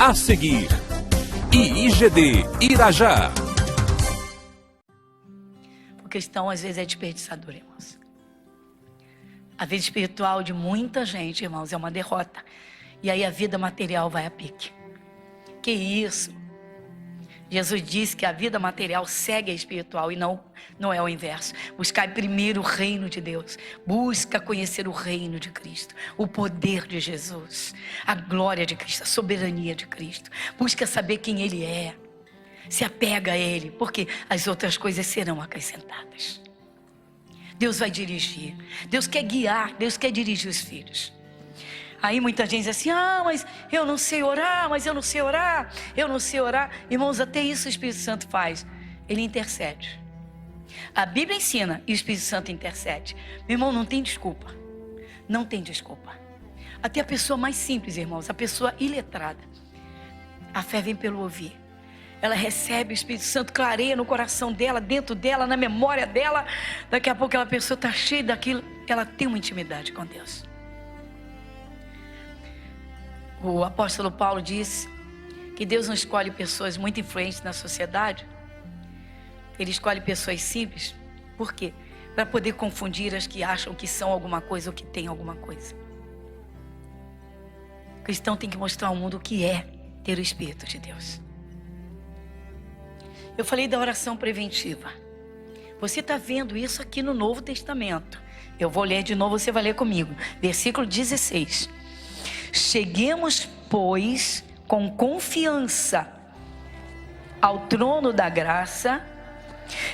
A seguir, IIGD Irajá. O cristão às vezes é desperdiçador, irmãos. A vida espiritual de muita gente, irmãos, é uma derrota. E aí a vida material vai a pique. Que isso? Jesus disse que a vida material segue a espiritual e não é o inverso. Buscar primeiro o reino de Deus. Busca conhecer o reino de Cristo, o poder de Jesus, a glória de Cristo, a soberania de Cristo. Busca saber quem Ele é. Se apega a Ele, porque as outras coisas serão acrescentadas. Deus vai dirigir. Deus quer guiar, Deus quer dirigir os filhos. Aí muita gente diz assim, mas eu não sei orar, eu não sei orar. Irmãos, até isso o Espírito Santo faz. Ele intercede. A Bíblia ensina e o Espírito Santo intercede. Meu irmão, não tem desculpa. Não tem desculpa. Até a pessoa mais simples, irmãos, a pessoa iletrada. A fé vem pelo ouvir. Ela recebe o Espírito Santo, clareia no coração dela, dentro dela, na memória dela. Daqui a pouco aquela pessoa está cheia daquilo. Ela tem uma intimidade com Deus. O apóstolo Paulo disse que Deus não escolhe pessoas muito influentes na sociedade. Ele escolhe pessoas simples. Por quê? Para poder confundir as que acham que são alguma coisa ou que têm alguma coisa. O cristão tem que mostrar ao mundo o que é ter o Espírito de Deus. Eu falei da oração preventiva. Você está vendo isso aqui no Novo Testamento. Eu vou ler de novo, você vai ler comigo. Versículo 16. Cheguemos, pois, com confiança ao trono da graça,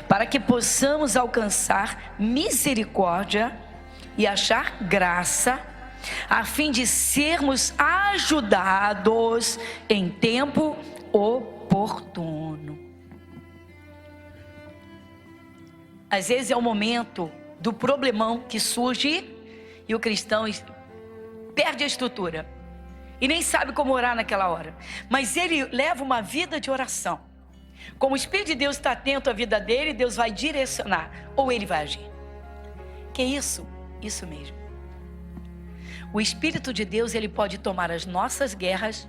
para que possamos alcançar misericórdia e achar graça, a fim de sermos ajudados em tempo oportuno. Às vezes é o momento do problemão que surge e o cristão perde a estrutura e nem sabe como orar naquela hora, mas ele leva uma vida de oração. Como o Espírito de Deus está atento à vida dele, Deus vai direcionar ou ele vai agir. Que isso? Isso mesmo. O Espírito de Deus, ele pode tomar as nossas guerras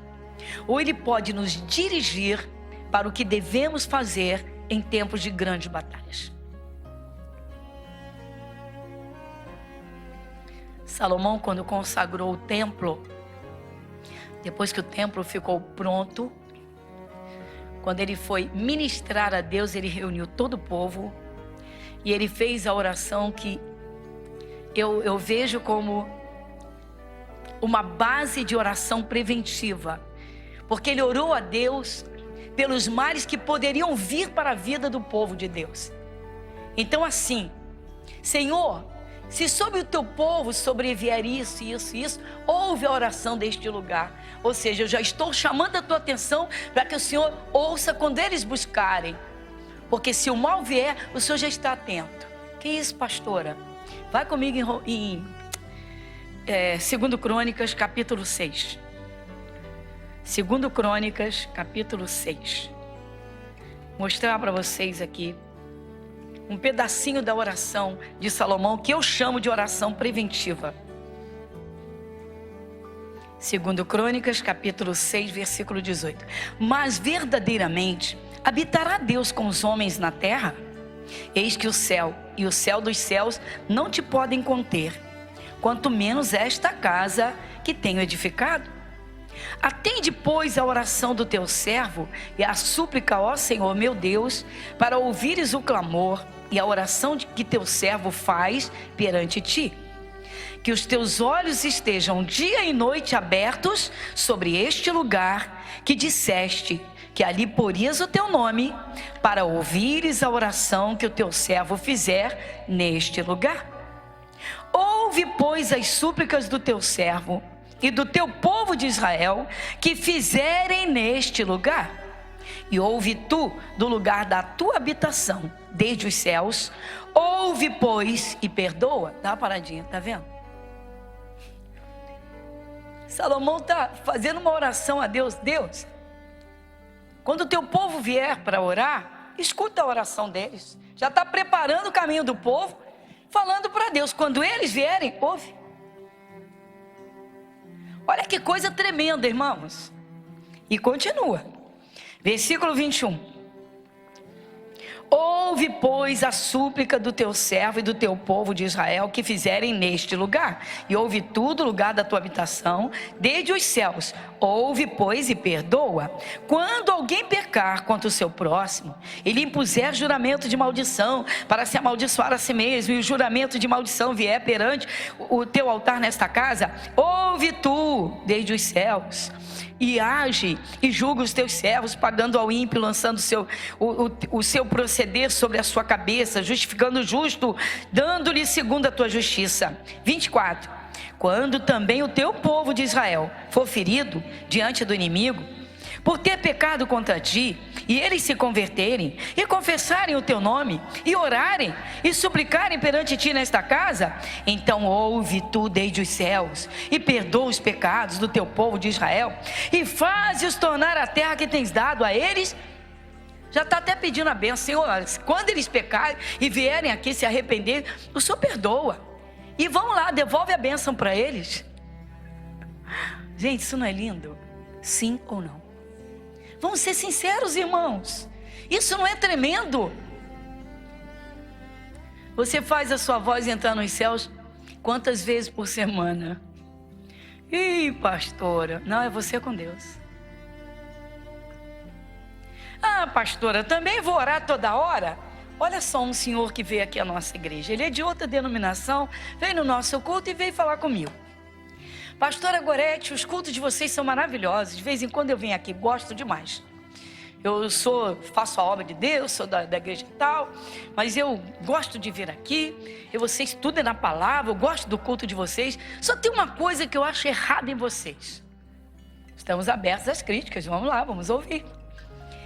ou ele pode nos dirigir para o que devemos fazer em tempos de grandes batalhas. Salomão, quando consagrou o templo, depois que o templo ficou pronto, quando ele foi ministrar a Deus, ele reuniu todo o povo e ele fez a oração que eu vejo como uma base de oração preventiva, porque ele orou a Deus pelos males que poderiam vir para a vida do povo de Deus. Então assim, Senhor, se sobre o teu povo sobrevier isso, ouve a oração deste lugar. Ou seja, eu já estou chamando a tua atenção para que o Senhor ouça quando eles buscarem. Porque se o mal vier, o Senhor já está atento. Que isso, pastora? Vai comigo em 2 Crônicas, capítulo 6. 2 Crônicas, capítulo 6. Mostrar para vocês aqui um pedacinho da oração de Salomão, que eu chamo de oração preventiva. 2 Crônicas, capítulo 6, versículo 18. Mas verdadeiramente habitará Deus com os homens na terra? Eis que o céu e o céu dos céus não te podem conter, quanto menos esta casa que tenho edificado. Atende, pois, a oração do teu servo e a súplica, ó Senhor meu Deus, para ouvires o clamor e a oração que teu servo faz perante ti. Que os teus olhos estejam dia e noite abertos sobre este lugar que disseste que ali porias o teu nome, para ouvires a oração que o teu servo fizer neste lugar. Ouve, pois, as súplicas do teu servo e do teu povo de Israel que fizerem neste lugar. E ouve tu do lugar da tua habitação, desde os céus. Ouve, pois, e perdoa. Dá uma paradinha, tá vendo? Salomão está fazendo uma oração a Deus. Deus, quando o teu povo vier para orar, escuta a oração deles. Já está preparando o caminho do povo, falando para Deus. Quando eles vierem, ouve. Olha que coisa tremenda, irmãos. E continua. Versículo 21. Ouve, pois, a súplica do teu servo e do teu povo de Israel que fizerem neste lugar. E ouve tudo o lugar da tua habitação, desde os céus. Ouve, pois, e perdoa. Quando alguém pecar contra o seu próximo, e lhe impuser juramento de maldição, para se amaldiçoar a si mesmo, e o juramento de maldição vier perante o teu altar nesta casa, ouve tu, desde os céus, e age e julga os teus servos, pagando ao ímpio, lançando o seu proceder sobre a sua cabeça, justificando o justo, dando-lhe segundo a tua justiça. 24. Quando também o teu povo de Israel for ferido diante do inimigo, por ter pecado contra ti, e eles se converterem, e confessarem o teu nome, e orarem, e suplicarem perante ti nesta casa, então ouve tu desde os céus, e perdoa os pecados do teu povo de Israel, e faz-os tornar a terra que tens dado a eles. Já está até pedindo a bênção. Senhor, quando eles pecarem e vierem aqui se arrepender, o Senhor perdoa, e vão lá, devolve a bênção para eles. Gente, isso não é lindo? Sim ou não? Vamos ser sinceros, irmãos. Isso não é tremendo? Você faz a sua voz entrar nos céus quantas vezes por semana? Ih, pastora, não, é você com Deus. Ah, pastora, também vou orar toda hora? Olha só um senhor que veio aqui à nossa igreja. Ele é de outra denominação, veio no nosso culto e veio falar comigo. Pastora Gorete, os cultos de vocês são maravilhosos. De vez em quando eu venho aqui, gosto demais. Eu faço a obra de Deus, sou da igreja e tal, mas eu gosto de vir aqui, e vocês estudam na palavra, eu gosto do culto de vocês. Só tem uma coisa que eu acho errada em vocês. Estamos abertos às críticas, vamos lá, vamos ouvir.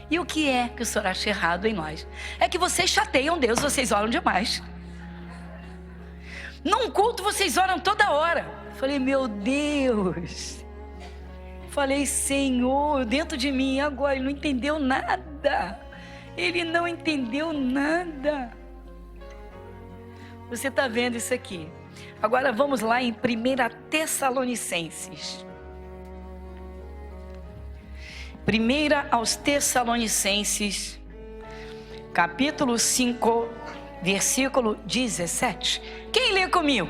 E o que é que o senhor acha errado em nós? É que vocês chateiam Deus, vocês oram demais. Num culto vocês oram toda hora. Falei, meu Deus. Falei, Senhor, dentro de mim agora, ele não entendeu nada. Ele não entendeu nada. Você está vendo isso aqui? Agora vamos lá em 1 Tessalonicenses. 1 aos Tessalonicenses, capítulo 5, versículo 17. Quem lê comigo?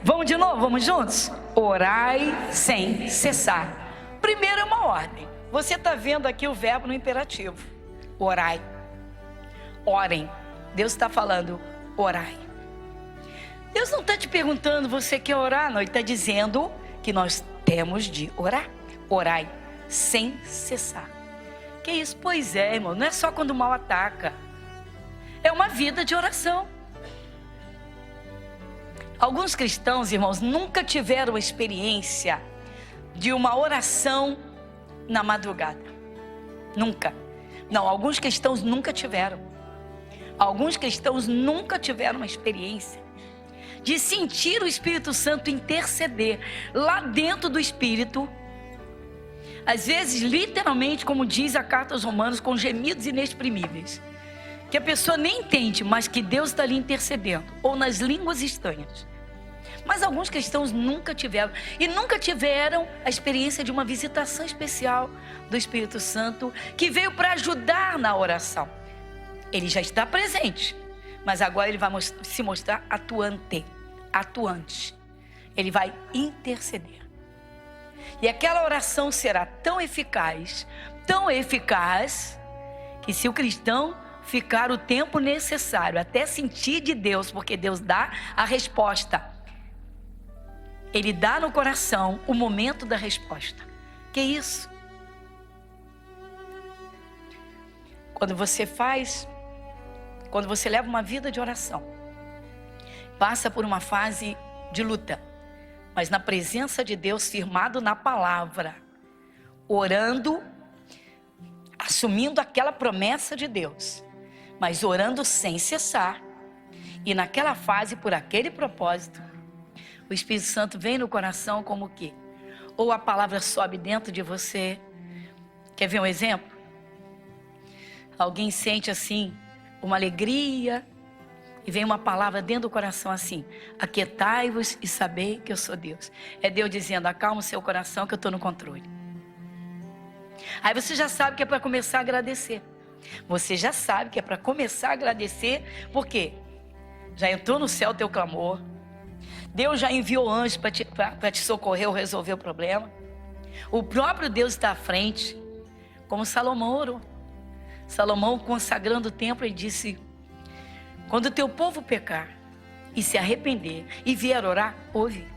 Vamos de novo, vamos juntos? Orai sem cessar. Primeiro é uma ordem. Você está vendo aqui o verbo no imperativo. Orai. Orem. Deus está falando, orai. Deus não está te perguntando, você quer orar? Não, Ele está dizendo que nós temos de orar. Orai sem cessar. Que isso? Pois é, irmão, não é só quando o mal ataca. É uma vida de oração. Alguns cristãos, irmãos, nunca tiveram a experiência de uma oração na madrugada. Nunca. Não, alguns cristãos nunca tiveram. Alguns cristãos nunca tiveram uma experiência de sentir o Espírito Santo interceder lá dentro do Espírito. Às vezes, literalmente, como diz a carta aos Romanos, com gemidos inexprimíveis. Que a pessoa nem entende, mas que Deus está ali intercedendo. Ou nas línguas estranhas. Mas alguns cristãos nunca tiveram. E nunca tiveram a experiência de uma visitação especial do Espírito Santo, que veio para ajudar na oração. Ele já está presente, mas agora ele vai se mostrar atuante. Ele vai interceder. E aquela oração será tão eficaz, que se o cristão ficar o tempo necessário até sentir de Deus, porque Deus dá a resposta, Ele dá no coração o momento da resposta. Que isso? Quando você leva uma vida de oração, passa por uma fase de luta, mas na presença de Deus, firmado na palavra, orando, assumindo aquela promessa de Deus, mas orando sem cessar, e naquela fase, por aquele propósito, o Espírito Santo vem no coração como o quê? Ou a palavra sobe dentro de você. Quer ver um exemplo? Alguém sente assim, uma alegria, e vem uma palavra dentro do coração assim: aquietai-vos e sabei que eu sou Deus. É Deus dizendo, acalma o seu coração que eu estou no controle. Aí você já sabe que é para começar a agradecer. Você já sabe que é para começar a agradecer, porque já entrou no céu o teu clamor. Deus já enviou anjos para te socorrer ou resolver o problema. O próprio Deus está à frente, como Salomão orou. Salomão, consagrando o templo, ele disse: quando o teu povo pecar e se arrepender e vier orar, ouve.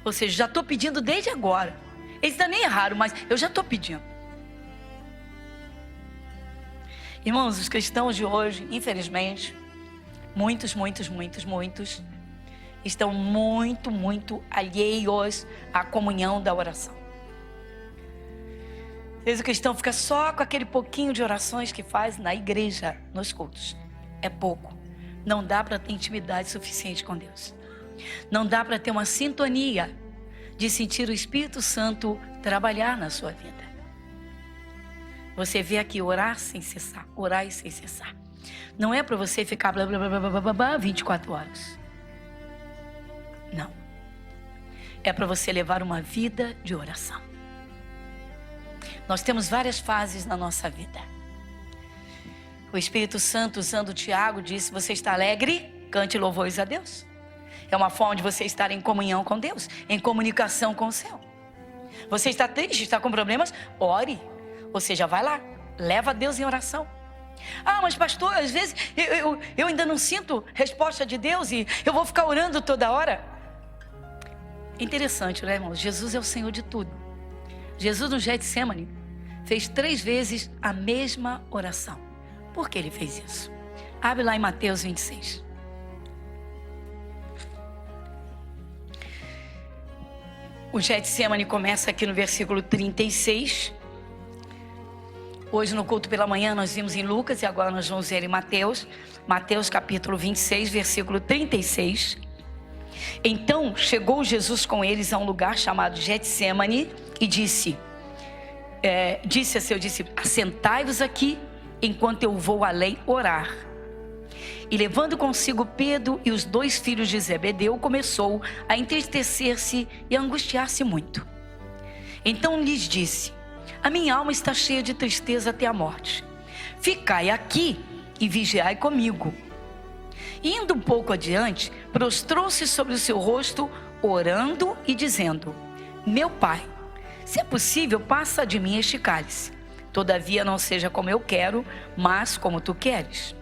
Ou seja, já estou pedindo desde agora. Eles ainda nem erraram, mas eu já estou pedindo. Irmãos, os cristãos de hoje, infelizmente, muitos estão muito alheios à comunhão da oração. Às vezes o cristão fica só com aquele pouquinho de orações que faz na igreja, nos cultos. É pouco. Não dá para ter intimidade suficiente com Deus. Não dá para ter uma sintonia de sentir o Espírito Santo trabalhar na sua vida. Você vê aqui orar sem cessar, orar e sem cessar. Não é para você ficar blá, blá, blá, blá, blá, blá, blá, 24 horas. Não. É para você levar uma vida de oração. Nós temos várias fases na nossa vida. O Espírito Santo, usando Tiago, disse: você está alegre? Cante louvores a Deus. É uma forma de você estar em comunhão com Deus, em comunicação com o céu. Você está triste, está com problemas? Ore. Ou seja, vai lá, leva a Deus em oração. Ah, mas pastor, às vezes eu ainda não sinto resposta de Deus e eu vou ficar orando toda hora. Interessante, né, irmãos? Jesus é o Senhor de tudo. Jesus no Getsemane fez 3 vezes a mesma oração. Por que ele fez isso? Abre lá em Mateus 26. O Getsemane começa aqui no versículo 36. Hoje no culto pela manhã nós vimos em Lucas e agora nós vamos ver em Mateus. Mateus capítulo 26, versículo 36. Então chegou Jesus com eles a um lugar chamado Getsemane e disse a seu discípulo: assentai-vos aqui enquanto eu vou além orar. E levando consigo Pedro e os 2 filhos de Zebedeu, começou a entristecer-se e a angustiar-se muito. Então lhes disse: a minha alma está cheia de tristeza até a morte. Ficai aqui e vigiai comigo. Indo um pouco adiante, prostrou-se sobre o seu rosto, orando e dizendo: meu Pai, se é possível, passa de mim este cálice. Todavia não seja como eu quero, mas como tu queres.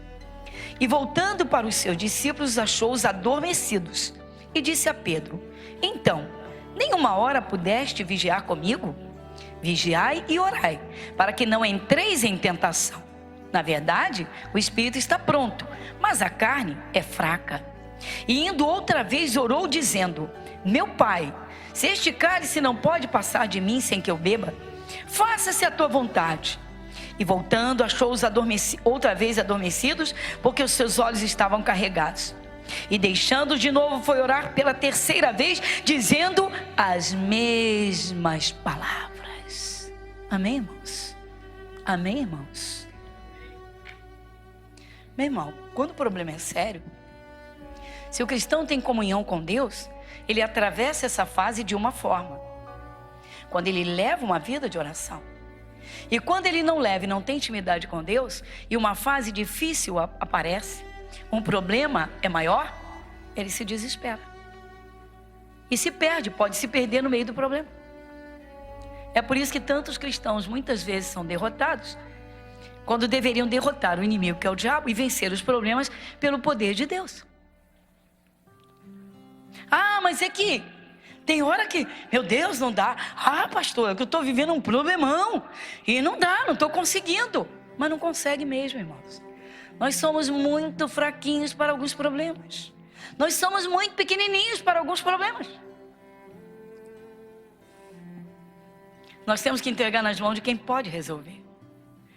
E voltando para os seus discípulos, achou-os adormecidos. E disse a Pedro: então, nem uma hora pudeste vigiar comigo? Vigiai e orai, para que não entreis em tentação. Na verdade, o espírito está pronto, mas a carne é fraca. E indo outra vez orou dizendo: meu Pai, se este cálice não pode passar de mim sem que eu beba, faça-se a tua vontade. E voltando, achou-os outra vez adormecidos, porque os seus olhos estavam carregados. E deixando de novo, foi orar pela 3ª vez, dizendo as mesmas palavras. Amém, irmãos? Amém, irmãos? Meu irmão, quando o problema é sério, se o cristão tem comunhão com Deus, ele atravessa essa fase de uma forma. Quando ele leva uma vida de oração. E quando ele não leva e não tem intimidade com Deus, e uma fase difícil aparece, um problema é maior, ele se desespera. E se perde, pode se perder no meio do problema. É por isso que tantos cristãos muitas vezes são derrotados, quando deveriam derrotar o inimigo, que é o diabo, e vencer os problemas pelo poder de Deus. Ah, mas é que tem hora que, meu Deus, não dá. Ah, pastor, é que eu estou vivendo um problemão. E não dá, não estou conseguindo. Mas não consegue mesmo, irmãos. Nós somos muito fraquinhos para alguns problemas. Nós somos muito pequenininhos para alguns problemas. Nós temos que entregar nas mãos de quem pode resolver.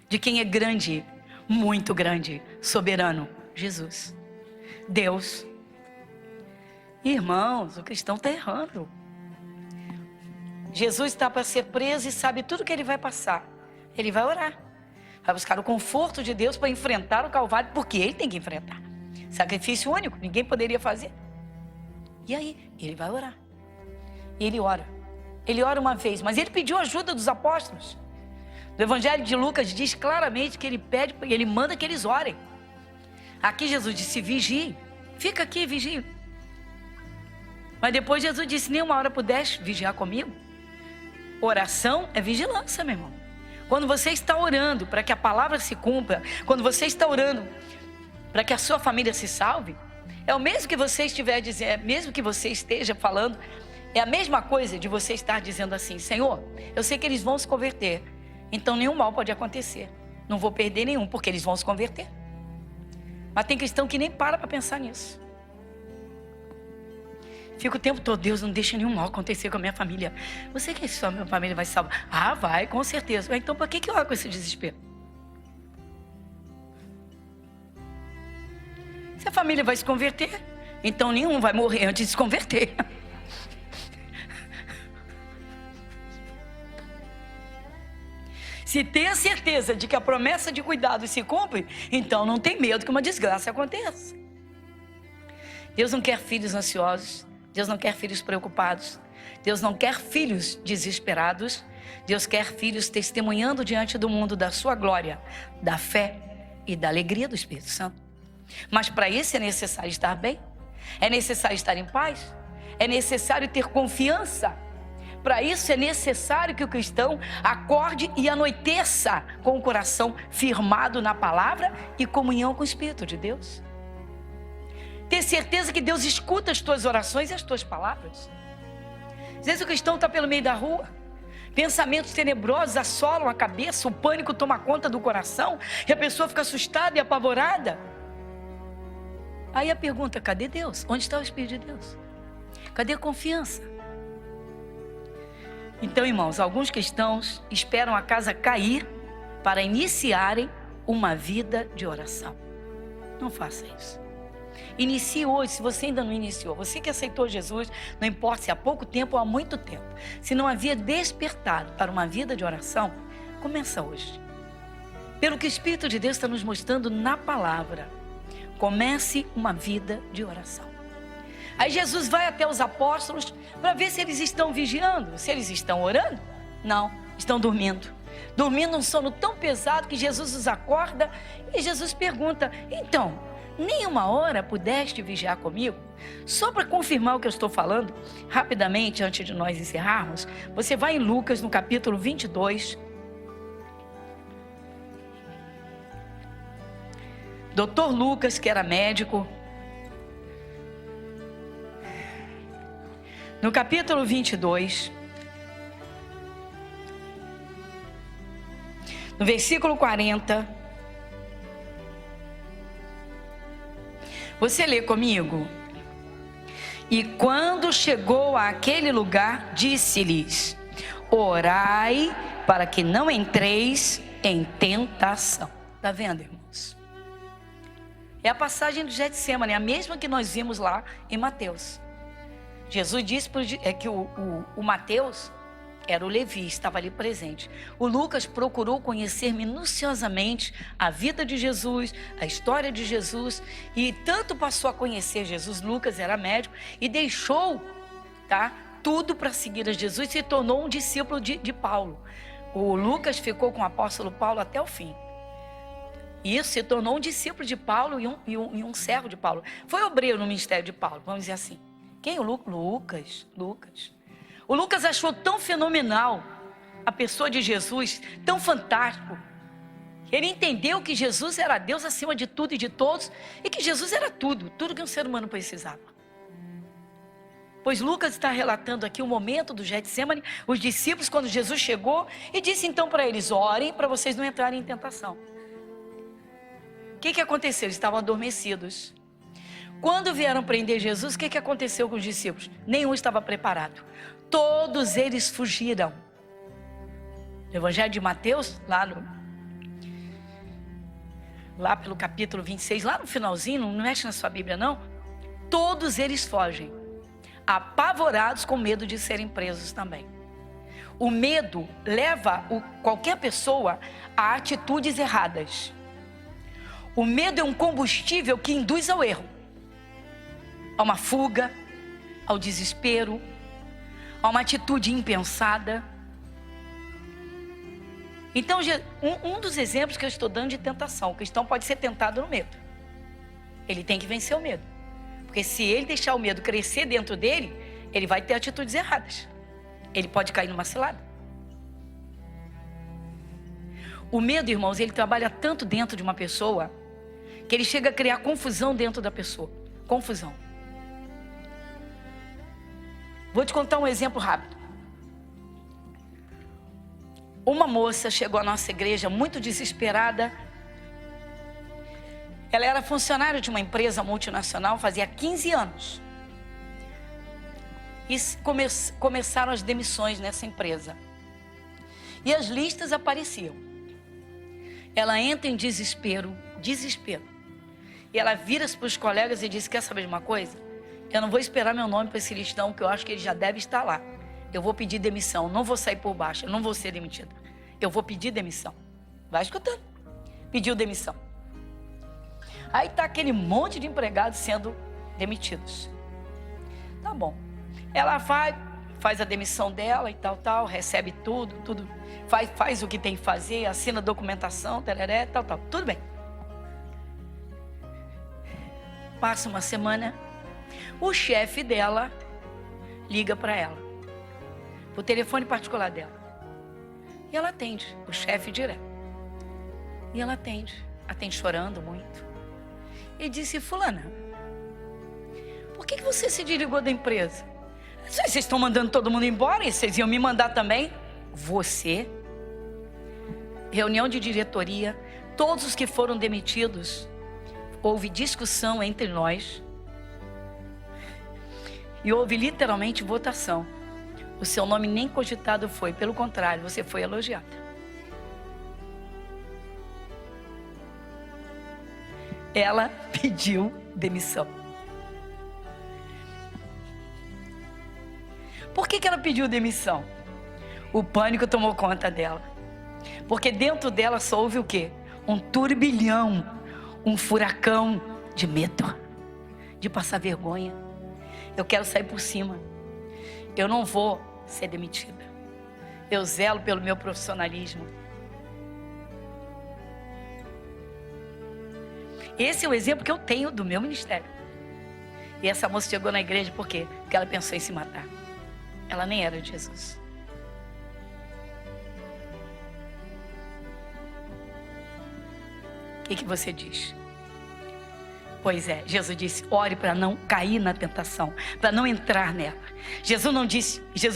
De quem é grande, muito grande, soberano. Jesus. Deus. Irmãos, o cristão está errando. Jesus está para ser preso e sabe tudo que ele vai passar. Ele vai orar. Vai buscar o conforto de Deus para enfrentar o Calvário, porque ele tem que enfrentar. Sacrifício único, ninguém poderia fazer. E aí, ele vai orar. E ele ora. Ele ora uma vez, mas ele pediu ajuda dos apóstolos. No Evangelho de Lucas diz claramente que ele manda que eles orem. Aqui Jesus disse, vigie, fica aqui, vigie. Mas depois Jesus disse, nenhuma hora pudeste vigiar comigo. Oração é vigilância, meu irmão. Quando você está orando para que a palavra se cumpra, quando você está orando para que a sua família se salve, é o mesmo que você estiver dizendo, é mesmo que você esteja falando, é a mesma coisa de você estar dizendo assim, Senhor, eu sei que eles vão se converter, então nenhum mal pode acontecer, não vou perder nenhum, porque eles vão se converter. Mas tem cristão que nem para pensar nisso. Fica o tempo todo, Deus, não deixa nenhum mal acontecer com a minha família. Você quer que a minha família vai se salvar? Ah, vai, com certeza. Então, para que eu oro com esse desespero? Se a família vai se converter, então nenhum vai morrer antes de se converter. Se tem a certeza de que a promessa de cuidado se cumpre, então não tem medo que uma desgraça aconteça. Deus não quer filhos ansiosos. Deus não quer filhos preocupados. Deus não quer filhos desesperados. Deus quer filhos testemunhando diante do mundo da sua glória, da fé e da alegria do Espírito Santo. Mas para isso é necessário estar bem. É necessário estar em paz. É necessário ter confiança. Para isso é necessário que o cristão acorde e anoiteça com o coração firmado na palavra e comunhão com o Espírito de Deus. Ter certeza que Deus escuta as tuas orações e as tuas palavras. Às vezes o cristão está pelo meio da rua, pensamentos tenebrosos assolam a cabeça, o pânico toma conta do coração e a pessoa fica assustada e apavorada. Aí a pergunta, cadê Deus? Onde está o Espírito de Deus? Cadê a confiança? Então, irmãos, alguns cristãos esperam a casa cair para iniciarem uma vida de oração. Não faça isso. Inicie hoje, se você ainda não iniciou. Você que aceitou Jesus, não importa se há pouco tempo ou há muito tempo. Se não havia despertado para uma vida de oração, começa hoje. Pelo que o Espírito de Deus está nos mostrando na palavra. Comece uma vida de oração. Aí Jesus vai até os apóstolos para ver se eles estão vigiando, se eles estão orando. Não, estão dormindo. Dormindo um sono tão pesado que Jesus os acorda e Jesus pergunta, então, nenhuma hora pudeste vigiar comigo? Só para confirmar o que eu estou falando, rapidamente, antes de nós encerrarmos, você vai em Lucas, no capítulo 22. Doutor Lucas, que era médico, no capítulo 22, no versículo 40, você lê comigo? E quando chegou àquele lugar, disse-lhes, orai para que não entreis em tentação. Está vendo, irmãos? É a passagem do Getsêmani, a mesma que nós vimos lá em Mateus. Jesus disse que o Mateus era o Levi, estava ali presente. O Lucas procurou conhecer minuciosamente a vida de Jesus, a história de Jesus, e tanto passou a conhecer Jesus, Lucas era médico, e deixou, tudo para seguir a Jesus, e se tornou um discípulo de Paulo. O Lucas ficou com o apóstolo Paulo até o fim. Isso, se tornou um discípulo de Paulo e um servo de Paulo. Foi obreiro no ministério de Paulo, vamos dizer assim. Quem? Lucas. O Lucas achou tão fenomenal a pessoa de Jesus, tão fantástico. Ele entendeu que Jesus era Deus acima de tudo e de todos, e que Jesus era tudo que um ser humano precisava. Pois Lucas está relatando aqui o momento do Getsêmani, os discípulos, quando Jesus chegou, e disse então para eles, orem para vocês não entrarem em tentação. O que aconteceu? Eles estavam adormecidos. Quando vieram prender Jesus, o que aconteceu com os discípulos? Nenhum estava preparado. Todos eles fugiram. No Evangelho de Mateus, lá pelo capítulo 26, lá no finalzinho, não mexe na sua Bíblia não, todos eles fogem, apavorados com medo de serem presos também. O medo leva qualquer pessoa a atitudes erradas. O medo é um combustível que induz ao erro, a uma fuga, ao desespero, a uma atitude impensada. Então, um dos exemplos que eu estou dando de tentação, o cristão pode ser tentado no medo. Ele tem que vencer o medo. Porque se ele deixar o medo crescer dentro dele, ele vai ter atitudes erradas. Ele pode cair numa cilada. O medo, irmãos, ele trabalha tanto dentro de uma pessoa que ele chega a criar confusão dentro da pessoa. Confusão. Vou te contar um exemplo rápido. Uma moça chegou à nossa igreja muito desesperada. Ela era funcionária de uma empresa multinacional, fazia 15 anos. E começaram as demissões nessa empresa. E as listas apareciam. Ela entra em desespero. E ela vira-se para os colegas e diz: quer saber de uma coisa? Eu não vou esperar meu nome para esse listão, que eu acho que ele já deve estar lá. Eu vou pedir demissão, não vou sair por baixo, eu não vou ser demitida. Eu vou pedir demissão. Vai escutando. Pediu demissão. Aí está aquele monte de empregados sendo demitidos. Tá bom. Ela faz a demissão dela e tal, recebe tudo. Faz o que tem que fazer, assina a documentação, tereré, tal. Tudo bem. Passa uma semana, o chefe dela liga para ela, o telefone particular dela. E ela atende, o chefe direto. E ela atende chorando muito. E disse: fulana, por que você se desligou da empresa? Vocês estão mandando todo mundo embora e vocês iam me mandar também? Você, reunião de diretoria, todos os que foram demitidos, houve discussão entre nós. E houve literalmente votação. O seu nome nem cogitado foi, pelo contrário, você foi elogiada. Ela pediu demissão. Por que ela pediu demissão? O pânico tomou conta dela. Porque dentro dela só houve o quê? Um turbilhão, um furacão de medo, de passar vergonha. Eu quero sair por cima. Eu não vou ser demitida. Eu zelo pelo meu profissionalismo. Esse é o exemplo que eu tenho do meu ministério. E essa moça chegou na igreja por quê? Porque ela pensou em se matar. Ela nem era de Jesus. O que você diz? Pois é, Jesus disse: ore para não cair na tentação, para não entrar nela. Jesus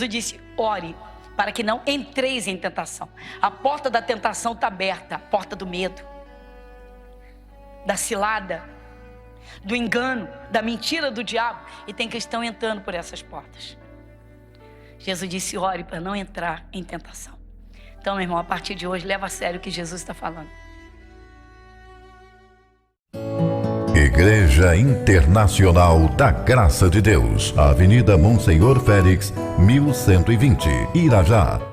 disse: ore para que não entreis em tentação. A porta da tentação está aberta, a porta do medo, da cilada, do engano, da mentira do diabo. E tem cristão entrando por essas portas. Jesus disse: ore para não entrar em tentação. Então, meu irmão, a partir de hoje, leva a sério o que Jesus está falando. Igreja Internacional da Graça de Deus, Avenida Monsenhor Félix, 1120, Irajá.